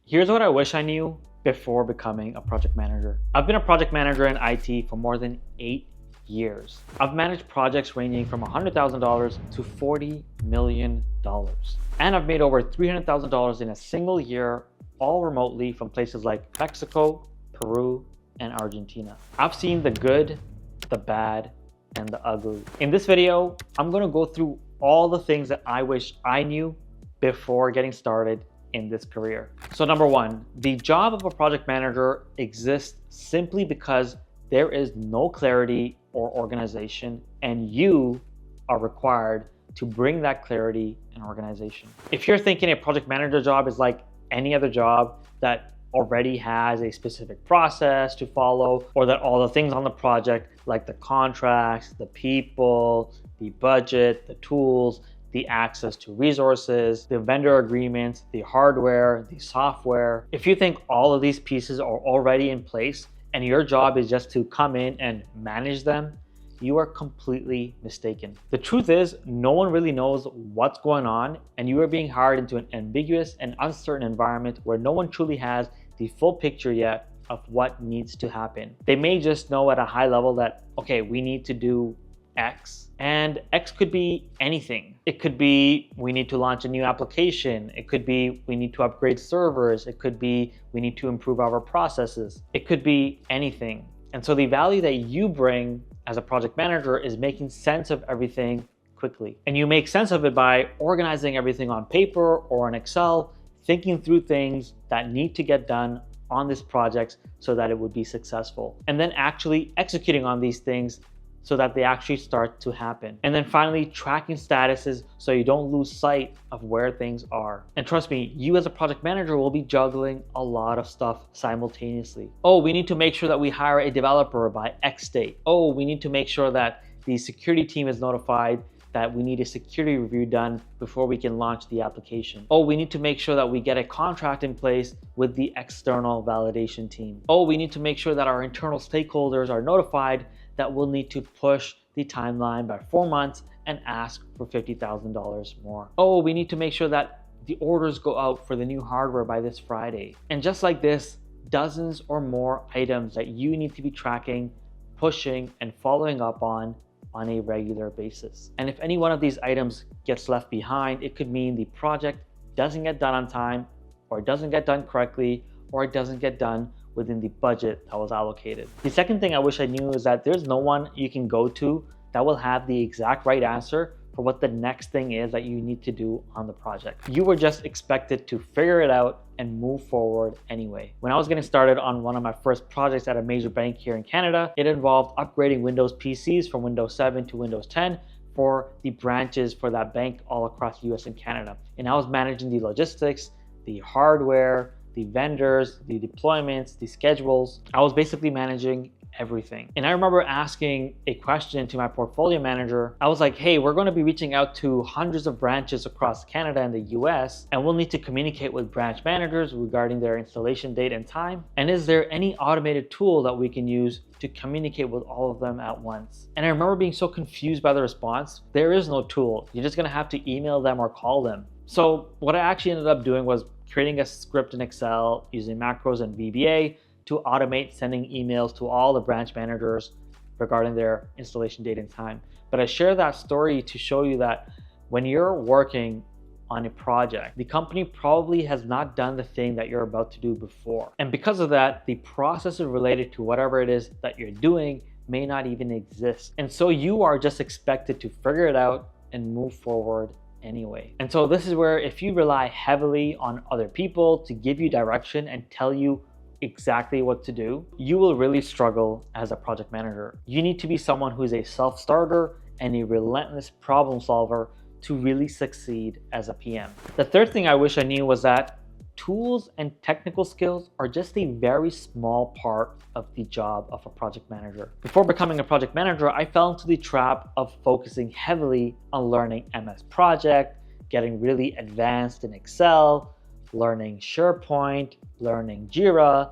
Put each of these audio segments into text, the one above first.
Here's what I wish I knew before becoming a project manager. I've been a project manager in IT for more than 8 years. I've managed projects ranging from $100,000 to $40 million. And I've made over $300,000 in a single year, all remotely from places like Mexico, Peru, and Argentina. I've seen the good, the bad, and the ugly. In this video, I'm gonna go through all the things that I wish I knew before getting started in this career. So number one, the job of a project manager exists simply because there is no clarity or organization, and you are required to bring that clarity and organization. If you're thinking a project manager job is like any other job that already has a specific process to follow, or that all the things on the project, like the contracts, the people, the budget, the tools, the access to resources, the vendor agreements, the hardware, the software. If you think all of these pieces are already in place and your job is just to come in and manage them, you are completely mistaken. The truth is, no one really knows what's going on, and you are being hired into an ambiguous and uncertain environment where no one truly has the full picture yet of what needs to happen. They may just know at a high level that, okay, we need to do X, and X could be anything. It could be we need to launch a new application. It could be we need to upgrade servers. It could be we need to improve our processes. It could be anything. And so the value that you bring as a project manager is making sense of everything quickly. And you make sense of it by organizing everything on paper or in Excel, thinking through things that need to get done on this project so that it would be successful, and then actually executing on these things so that they actually start to happen. And then finally, tracking statuses so you don't lose sight of where things are. And trust me, you as a project manager will be juggling a lot of stuff simultaneously. Oh, we need to make sure that we hire a developer by X date. Oh, we need to make sure that the security team is notified that we need a security review done before we can launch the application. Oh, we need to make sure that we get a contract in place with the external validation team. Oh, we need to make sure that our internal stakeholders are notified that we'll need to push the timeline by 4 months and ask for $50,000 more. Oh, we need to make sure that the orders go out for the new hardware by this Friday. And just like this, dozens or more items that you need to be tracking, pushing, and following up on a regular basis. And if any one of these items gets left behind, it could mean the project doesn't get done on time, or it doesn't get done correctly, or it doesn't get done within the budget that was allocated. The second thing I wish I knew is that there's no one you can go to that will have the exact right answer for what the next thing is that you need to do on the project. You were just expected to figure it out and move forward anyway. When I was getting started on one of my first projects at a major bank here in Canada, it involved upgrading Windows PCs from Windows 7 to Windows 10 for the branches for that bank all across US and Canada. And I was managing the logistics, the hardware, the vendors, the deployments, the schedules. I was basically managing everything. And I remember asking a question to my portfolio manager. I was like, hey, we're going to be reaching out to hundreds of branches across Canada and the US, and we'll need to communicate with branch managers regarding their installation date and time. And is there any automated tool that we can use to communicate with all of them at once? And I remember being so confused by the response. There is no tool. You're just going to have to email them or call them. So what I actually ended up doing was creating a script in Excel using macros and VBA to automate sending emails to all the branch managers regarding their installation date and time. But I share that story to show you that when you're working on a project, the company probably has not done the thing that you're about to do before. And because of that, the processes related to whatever it is that you're doing may not even exist. And so you are just expected to figure it out and move forward anyway. And so this is where if you rely heavily on other people to give you direction and tell you exactly what to do, you will really struggle as a project manager. You need to be someone who's a self-starter and a relentless problem solver to really succeed as a PM. The third thing I wish I knew was that tools and technical skills are just a very small part of the job of a project manager. Before becoming a project manager, I fell into the trap of focusing heavily on learning MS Project, getting really advanced in Excel, learning SharePoint, learning Jira,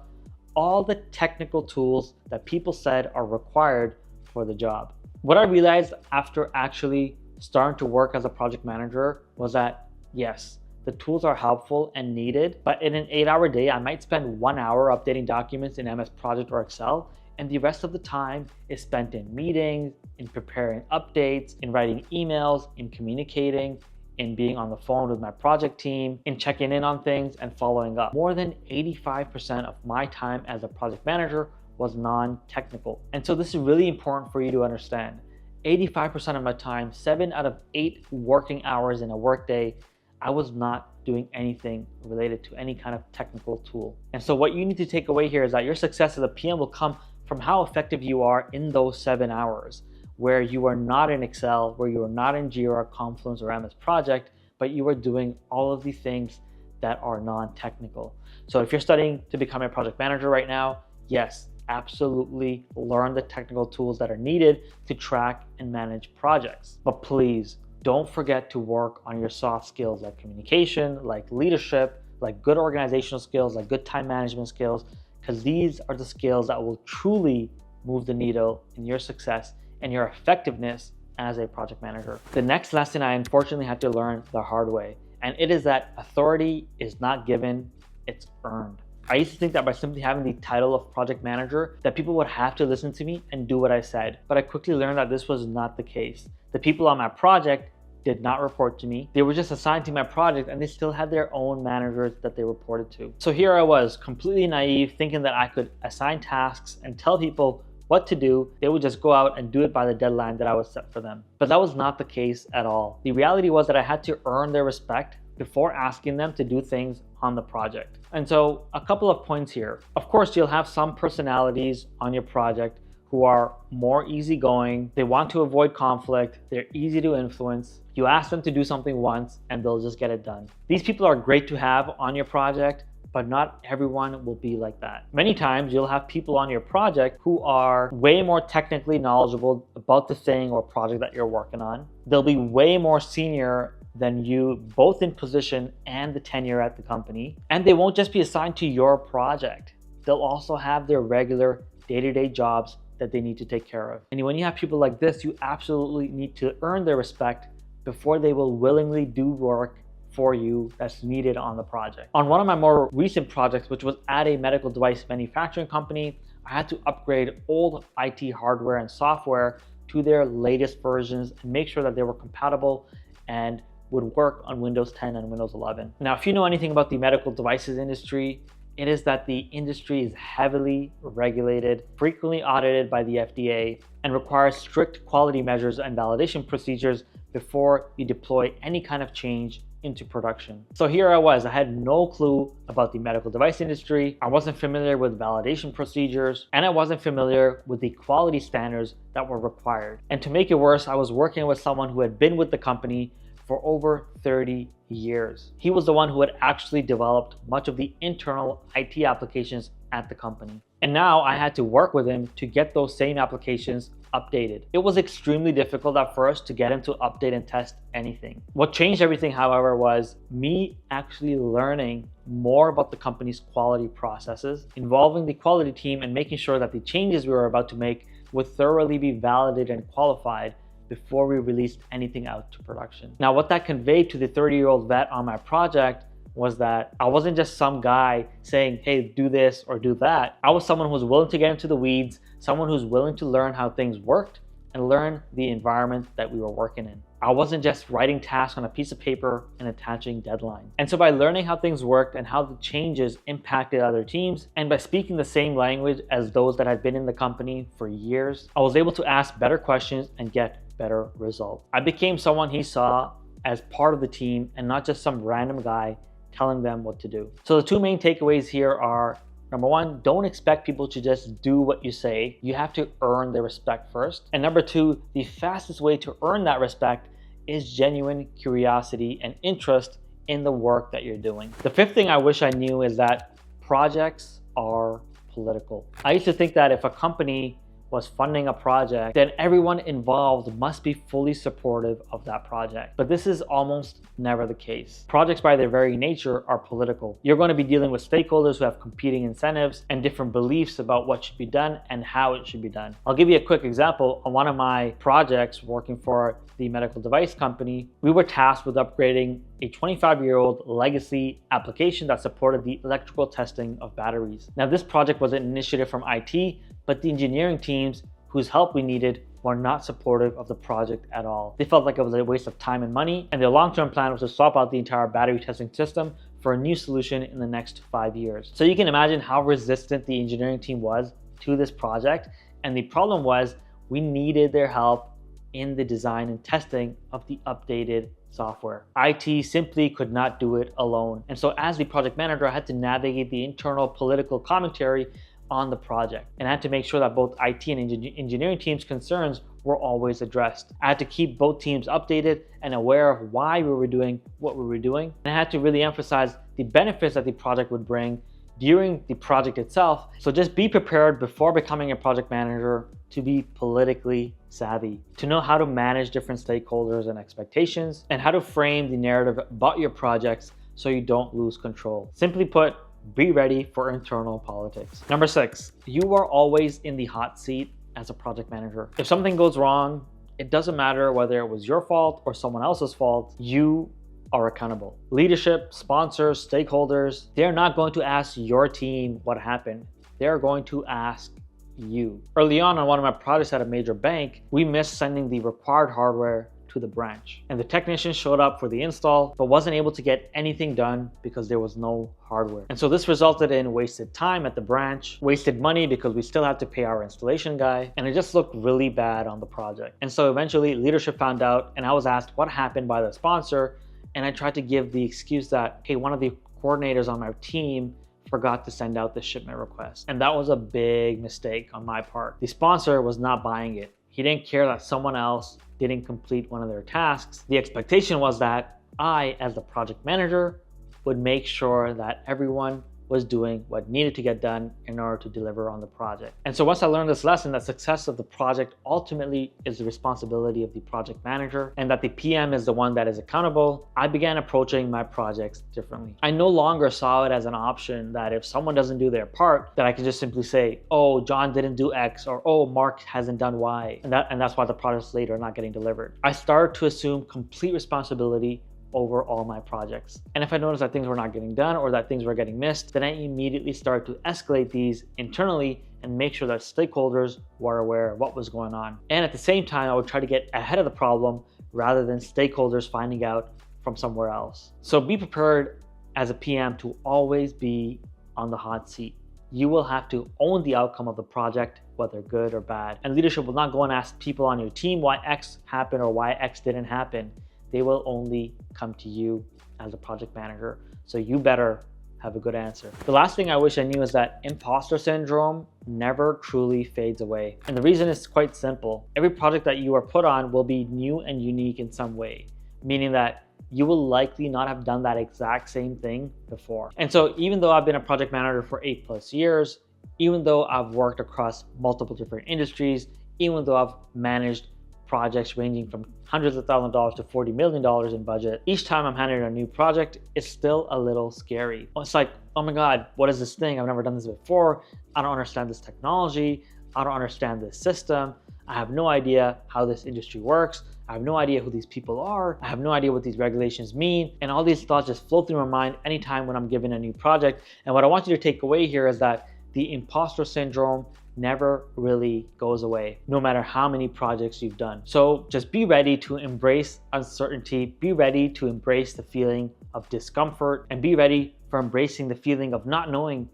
all the technical tools that people said are required for the job. What I realized after actually starting to work as a project manager was that, yes, the tools are helpful and needed, but in an 8-hour day, I might spend 1 hour updating documents in MS Project or Excel, and the rest of the time is spent in meetings, in preparing updates, in writing emails, in communicating, in being on the phone with my project team, in checking in on things and following up. More than 85% of my time as a project manager was non-technical. And so this is really important for you to understand. 85% of my time, 7 out of 8 working hours in a workday, I was not doing anything related to any kind of technical tool. And so what you need to take away here is that your success as a PM will come from how effective you are in those 7 hours, where you are not in Excel, where you are not in Jira, Confluence, or MS Project, but you are doing all of the things that are non-technical. So if you're studying to become a project manager right now, yes, absolutely learn the technical tools that are needed to track and manage projects. But please don't forget to work on your soft skills like communication, like leadership, like good organizational skills, like good time management skills, because these are the skills that will truly move the needle in your success and your effectiveness as a project manager. The next lesson I unfortunately had to learn the hard way, and it is that authority is not given, it's earned. I used to think that by simply having the title of project manager, that people would have to listen to me and do what I said. But I quickly learned that this was not the case. The people on my project did not report to me. They were just assigned to my project and they still had their own managers that they reported to. So here I was, completely naive, thinking that I could assign tasks and tell people what to do. They would just go out and do it by the deadline that I would set for them. But that was not the case at all. The reality was that I had to earn their respect before asking them to do things on the project. And so a couple of points here. Of course, you'll have some personalities on your project who are more easygoing. They want to avoid conflict. They're easy to influence. You ask them to do something once and they'll just get it done. These people are great to have on your project, but not everyone will be like that. Many times you'll have people on your project who are way more technically knowledgeable about the thing or project that you're working on. They'll be way more senior than you, both in position and the tenure at the company. And they won't just be assigned to your project. They'll also have their regular day-to-day jobs that they need to take care of. And when you have people like this, you absolutely need to earn their respect before they will willingly do work for you that's needed on the project. On one of my more recent projects, which was at a medical device manufacturing company, I had to upgrade old IT hardware and software to their latest versions and make sure that they were compatible and would work on Windows 10 and Windows 11. Now, if you know anything about the medical devices industry, it is that the industry is heavily regulated, frequently audited by the FDA, and requires strict quality measures and validation procedures before you deploy any kind of change into production. So here I was, I had no clue about the medical device industry. I wasn't familiar with validation procedures, and I wasn't familiar with the quality standards that were required. And to make it worse, I was working with someone who had been with the company for over 30 years. He was the one who had actually developed much of the internal IT applications at the company. And now I had to work with him to get those same applications updated. It was extremely difficult at first to get him to update and test anything. What changed everything, however, was me actually learning more about the company's quality processes, involving the quality team and making sure that the changes we were about to make would thoroughly be validated and qualified before we released anything out to production. Now, what that conveyed to the 30-year-old vet on my project was that I wasn't just some guy saying, hey, do this or do that. I was someone who was willing to get into the weeds, someone who's willing to learn how things worked and learn the environment that we were working in. I wasn't just writing tasks on a piece of paper and attaching deadlines. And so by learning how things worked and how the changes impacted other teams, and by speaking the same language as those that had been in the company for years, I was able to ask better questions and get better results. I became someone he saw as part of the team and not just some random guy telling them what to do. So the two main takeaways here are, number one, don't expect people to just do what you say. You have to earn their respect first. And number two, the fastest way to earn that respect is genuine curiosity and interest in the work that you're doing. The fifth thing I wish I knew is that projects are political. I used to think that if a company was funding a project, then everyone involved must be fully supportive of that project. But this is almost never the case. Projects by their very nature are political. You're going to be dealing with stakeholders who have competing incentives and different beliefs about what should be done and how it should be done. I'll give you a quick example. On one of my projects working for the medical device company, we were tasked with upgrading a 25-year-old legacy application that supported the electrical testing of batteries. Now, this project was an initiative from IT, but the engineering teams whose help we needed were not supportive of the project at all. They felt like it was a waste of time and money, and their long-term plan was to swap out the entire battery testing system for a new solution in the next 5 years. So you can imagine how resistant the engineering team was to this project, and the problem was we needed their help in the design and testing of the updated software. IT simply could not do it alone. And so as the project manager, I had to navigate the internal political commentary on the project. And I had to make sure that both IT and engineering teams' concerns were always addressed. I had to keep both teams updated and aware of why we were doing what we were doing. And I had to really emphasize the benefits that the project would bring during the project itself. So just be prepared before becoming a project manager to be politically savvy, to know how to manage different stakeholders and expectations, and how to frame the narrative about your projects so you don't lose control. Simply put, be ready for internal politics. Number 6, you are always in the hot seat as a project manager. If something goes wrong, it doesn't matter whether it was your fault or someone else's fault, you are accountable. Leadership, sponsors, stakeholders, they're not going to ask your team what happened. They're going to ask you. Early on one of my projects at a major bank, we missed sending the required hardware to the branch. And the technician showed up for the install, but wasn't able to get anything done because there was no hardware. And so this resulted in wasted time at the branch, wasted money because we still had to pay our installation guy, and it just looked really bad on the project. And so eventually leadership found out, and I was asked what happened by the sponsor, and I tried to give the excuse that, hey, one of the coordinators on my team forgot to send out the shipment request. And that was a big mistake on my part. The sponsor was not buying it. He didn't care that someone else didn't complete one of their tasks. The expectation was that I, as the project manager, would make sure that everyone was doing what needed to get done in order to deliver on the project. And so once I learned this lesson, that success of the project ultimately is the responsibility of the project manager and that the PM is the one that is accountable, I began approaching my projects differently. I no longer saw it as an option that if someone doesn't do their part, that I could just simply say, oh, John didn't do X, or oh, Mark hasn't done Y, and that's why the projects later are not getting delivered. I started to assume complete responsibility over all my projects. And if I noticed that things were not getting done or that things were getting missed, then I immediately started to escalate these internally and make sure that stakeholders were aware of what was going on. And at the same time, I would try to get ahead of the problem rather than stakeholders finding out from somewhere else. So be prepared as a PM to always be on the hot seat. You will have to own the outcome of the project, whether good or bad. And leadership will not go and ask people on your team why X happened or why X didn't happen. They will only come to you as a project manager. So you better have a good answer. The last thing I wish I knew is that imposter syndrome never truly fades away. And the reason is quite simple. Every project that you are put on will be new and unique in some way, meaning that you will likely not have done that exact same thing before. And so even though I've been a project manager for 8+ years, even though I've worked across multiple different industries, even though I've managed projects ranging from hundreds of thousands of dollars to $40 million in budget, each time I'm handed a new project, it's still a little scary. It's like, oh my God, what is this thing? I've never done this before. I don't understand this technology. I don't understand this system. I have no idea how this industry works. I have no idea who these people are. I have no idea what these regulations mean. And all these thoughts just flow through my mind anytime when I'm given a new project. And what I want you to take away here is that the imposter syndrome never really goes away, no matter how many projects you've done. So just be ready to embrace uncertainty, be ready to embrace the feeling of discomfort, and be ready for embracing the feeling of not knowing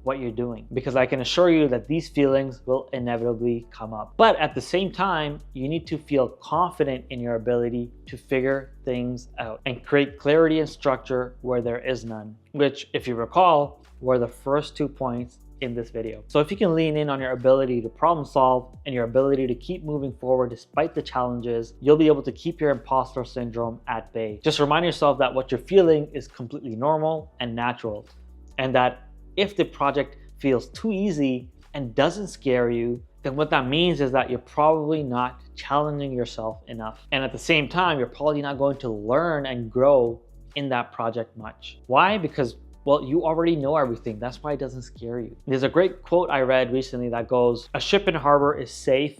what you're doing, because I can assure you that these feelings will inevitably come up. But at the same time, you need to feel confident in your ability to figure things out and create clarity and structure where there is none, which, if you recall, were the first 2 points in this video. So if you can lean in on your ability to problem solve and your ability to keep moving forward despite the challenges, you'll be able to keep your imposter syndrome at bay. Just remind yourself that what you're feeling is completely normal and natural, and that if the project feels too easy and doesn't scare you, then what that means is that you're probably not challenging yourself enough. And at the same time, you're probably not going to learn and grow in that project much. Why? Because, well, you already know everything. That's why it doesn't scare you. There's a great quote I read recently that goes, "A ship in harbor is safe,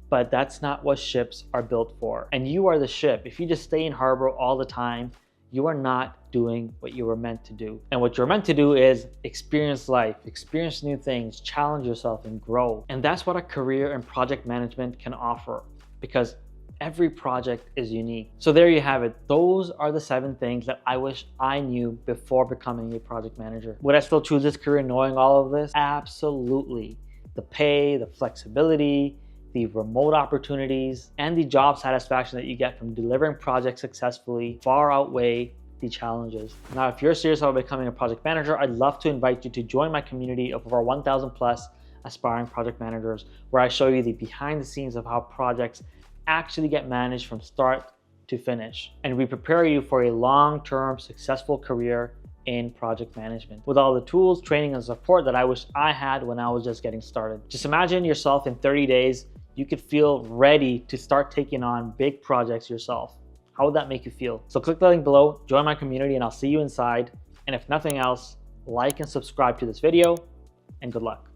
but that's not what ships are built for." And you are the ship. If you just stay in harbor all the time, you are not doing what you were meant to do. And what you're meant to do is experience life, experience new things, challenge yourself and grow. And that's what a career in project management can offer, because every project is unique. So there you have it. Those are the 7 things that I wish I knew before becoming a project manager. Would I still choose this career knowing all of this? Absolutely. The pay, the flexibility, the remote opportunities, and the job satisfaction that you get from delivering projects successfully far outweigh the challenges. Now, if you're serious about becoming a project manager, I'd love to invite you to join my community of over 1,000 plus aspiring project managers, where I show you the behind the scenes of how projects actually get managed from start to finish. And we prepare you for a long-term successful career in project management with all the tools, training, and support that I wish I had when I was just getting started. Just imagine yourself in 30 days, you could feel ready to start taking on big projects yourself. How would that make you feel? So click the link below, join my community, and I'll see you inside. And if nothing else, like and subscribe to this video, and good luck.